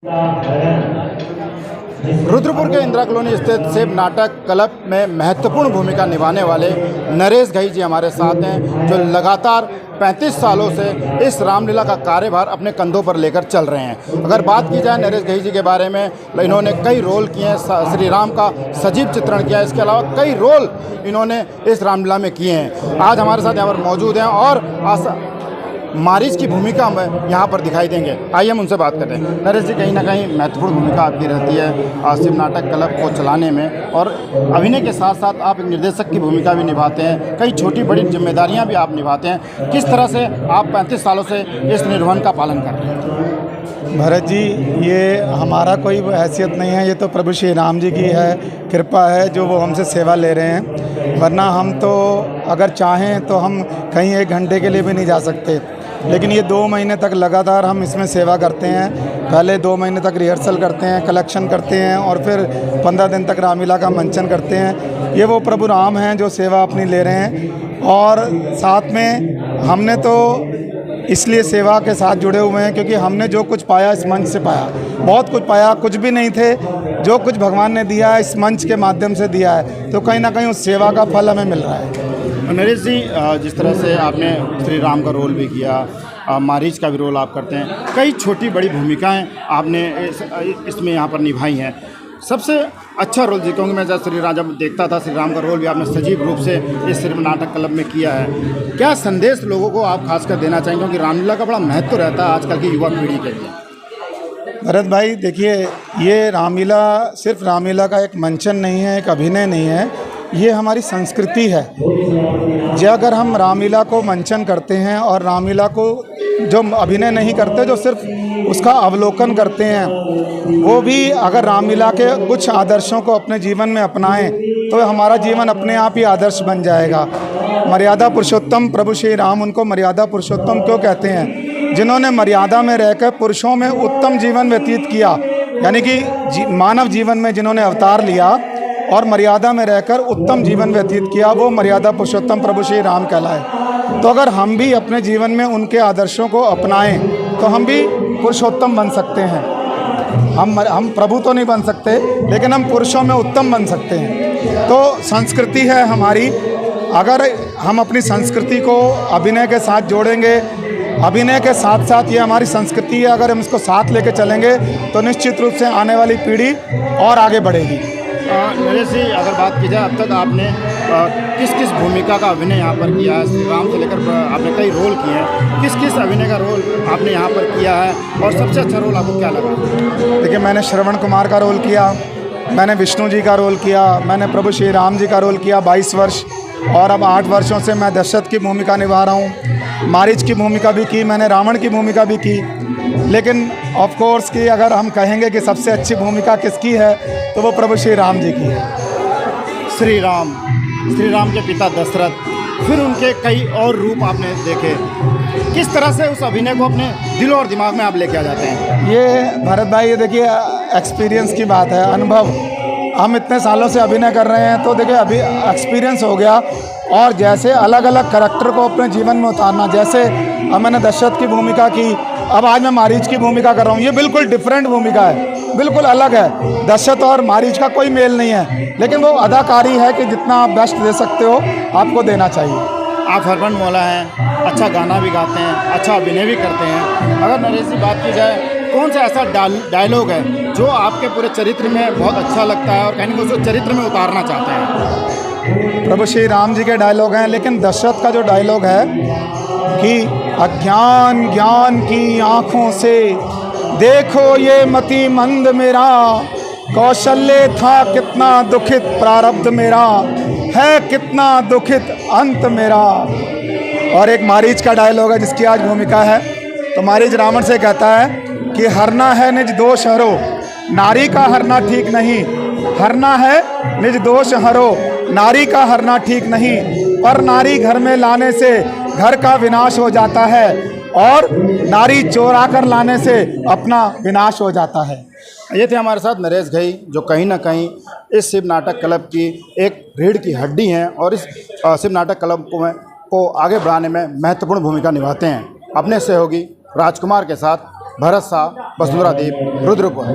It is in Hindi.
रुद्रपुर के इंदिरा कॉलोनी स्थित शिव नाटक क्लब में महत्वपूर्ण भूमिका निभाने वाले नरेश घई जी हमारे साथ हैं, जो लगातार 35 सालों से इस रामलीला का कार्यभार अपने कंधों पर लेकर चल रहे हैं। अगर बात की जाए नरेश घई जी के बारे में, इन्होंने कई रोल किए हैं, श्री राम का सजीव चित्रण किया है, इसके अलावा कई रोल इन्होंने इस रामलीला में किए हैं। आज हमारे साथ यहाँ पर मौजूद हैं और मारीच की भूमिका में यहाँ पर दिखाई देंगे। आइए हम उनसे बात करते हैं। नरेश जी, कहीं ना कहीं महत्वपूर्ण भूमिका आपकी रहती है शिव नाटक क्लब को चलाने में, और अभिनय के साथ साथ आप एक निर्देशक की भूमिका भी निभाते हैं, कई छोटी बड़ी जिम्मेदारियाँ भी आप निभाते हैं। किस तरह से आप 35 सालों से इस निर्वहन का पालन कर रहे हैं? भरत जी, ये हमारा कोई हैसियत नहीं है, ये तो प्रभु श्री राम जी की है कृपा है जो वो हमसे सेवा ले रहे हैं। वरना हम तो अगर चाहें तो हम कहीं 1 घंटे के लिए भी नहीं जा सकते, लेकिन ये 2 महीने तक लगातार हम इसमें सेवा करते हैं। पहले 2 महीने तक रिहर्सल करते हैं, कलेक्शन करते हैं, और फिर 15 दिन तक रामलीला का मंचन करते हैं। ये वो प्रभु राम हैं जो सेवा अपनी ले रहे हैं, और साथ में हमने तो इसलिए सेवा के साथ जुड़े हुए हैं क्योंकि हमने जो कुछ पाया इस मंच से पाया, बहुत कुछ पाया, कुछ भी नहीं थे। जो कुछ भगवान ने दिया है इस मंच के माध्यम से दिया है, तो कहीं ना कहीं उस सेवा का फल हमें मिल रहा है। नरेश जी, जिस तरह से आपने श्री राम का रोल भी किया, मारीच का भी रोल आप करते हैं, कई छोटी बड़ी भूमिकाएं आपने इसमें यहाँ पर निभाई हैं। सबसे अच्छा रोल जी, क्योंकि मैं जब देखता था श्री राम का रोल भी आपने सजीव रूप से इस शिव नाटक क्लब में किया है। क्या संदेश लोगों को आप खासकर देना चाहेंगे, क्योंकि रामलीला का बड़ा महत्व रहता है आजकल की युवा पीढ़ी के लिए? भरत भाई देखिए, ये रामलीला सिर्फ रामलीला का एक मंचन नहीं है, एक अभिनय नहीं है, ये हमारी संस्कृति है। जो अगर हम रामलीला को मंचन करते हैं और रामलीला को जो अभिनय नहीं करते, जो सिर्फ उसका अवलोकन करते हैं, वो भी अगर रामलीला के कुछ आदर्शों को अपने जीवन में अपनाएं तो हमारा जीवन अपने आप ही आदर्श बन जाएगा। मर्यादा पुरुषोत्तम प्रभु श्री राम, उनको मर्यादा पुरुषोत्तम क्यों कहते हैं? जिन्होंने मर्यादा में रहकर पुरुषों में उत्तम जीवन व्यतीत किया, यानी कि मानव जीवन में जिन्होंने अवतार लिया और मर्यादा में रहकर उत्तम जीवन व्यतीत किया, वो मर्यादा पुरुषोत्तम प्रभु श्री राम कहलाए। तो अगर हम भी अपने जीवन में उनके आदर्शों को अपनाएं तो हम भी पुरुषोत्तम बन सकते हैं। हम प्रभु तो नहीं बन सकते, लेकिन हम पुरुषों में उत्तम बन सकते हैं। तो संस्कृति है हमारी, अगर हम अपनी संस्कृति को अभिनय के साथ जोड़ेंगे, अभिनय के साथ साथ ये हमारी संस्कृति है, अगर हम इसको साथ लेके चलेंगे तो निश्चित रूप से आने वाली पीढ़ी और आगे बढ़ेगी। नरेश जी, अगर बात की जाए, अब तक आपने किस किस भूमिका का अभिनय यहाँ पर किया है? श्री राम से लेकर आपने कई रोल किए हैं, किस किस अभिनय का रोल आपने यहाँ पर किया है, और सबसे अच्छा रोल आपको क्या लगा? देखिए, मैंने श्रवण कुमार का रोल किया, मैंने विष्णु जी का रोल किया, मैंने प्रभु श्री राम जी का रोल किया 22 वर्ष, और अब 8 वर्षों से मैं दशरथ की भूमिका निभा रहा हूँ। मारीच की भूमिका भी की मैंने, रावण की भूमिका भी की। लेकिन ऑफ कोर्स कि अगर हम कहेंगे कि सबसे अच्छी भूमिका किसकी है, तो वो प्रभु श्री राम जी की है। श्री राम के पिता दशरथ, फिर उनके कई और रूप आपने देखे। किस तरह से उस अभिनय को अपने दिल और दिमाग में आप लेके आ जाते हैं? ये भरत भाई, ये देखिए एक्सपीरियंस की बात है, अनुभव। हम इतने सालों से अभिनय कर रहे हैं, तो देखिए अभी एक्सपीरियंस हो गया। और जैसे अलग अलग करैक्टर को अपने जीवन में उतारना, जैसे अब मैंने दशरथ की भूमिका की, अब आज मैं मारीच की भूमिका कर रहा हूँ, ये बिल्कुल डिफरेंट भूमिका है, बिल्कुल अलग है। दशरथ और मारीच का कोई मेल नहीं है, लेकिन वो अदाकारी है कि जितना आप बेस्ट दे सकते हो आपको देना चाहिए। आप हरबन मौला हैं, अच्छा गाना भी गाते हैं, अच्छा अभिनय भी करते हैं। अगर नरेश जी बात की जाए, कौन सा ऐसा डायलॉग है जो आपके पूरे चरित्र में बहुत अच्छा लगता है और कहीं ना उसको चरित्र में उतारना चाहते हैं? प्रभु श्री राम जी के डायलॉग हैं, लेकिन दशरथ का जो डायलॉग है कि अज्ञान ज्ञान की आँखों से देखो ये मति मंद मेरा, कौशल्य था कितना दुखित प्रारब्ध मेरा, है कितना दुखित अंत मेरा। और एक मारीच का डायलॉग है जिसकी आज भूमिका है। तो मारीच रावण से कहता है कि हरना है निज दोष हरो, नारी का हरना ठीक नहीं, हरना है निज दोष हरो, नारी का हरना ठीक नहीं, पर नारी घर में लाने से घर का विनाश हो जाता है, और नारी चोरा कर लाने से अपना विनाश हो जाता है। ये थे हमारे साथ नरेश घई, जो कहीं ना कहीं इस शिव नाटक क्लब की एक रीढ़ की हड्डी हैं और इस शिव नाटक क्लब को आगे बढ़ाने में महत्वपूर्ण भूमिका निभाते हैं। अपने सहयोगी राजकुमार के साथ भरत शाह, वसुंधरा दीप, रुद्रपुर।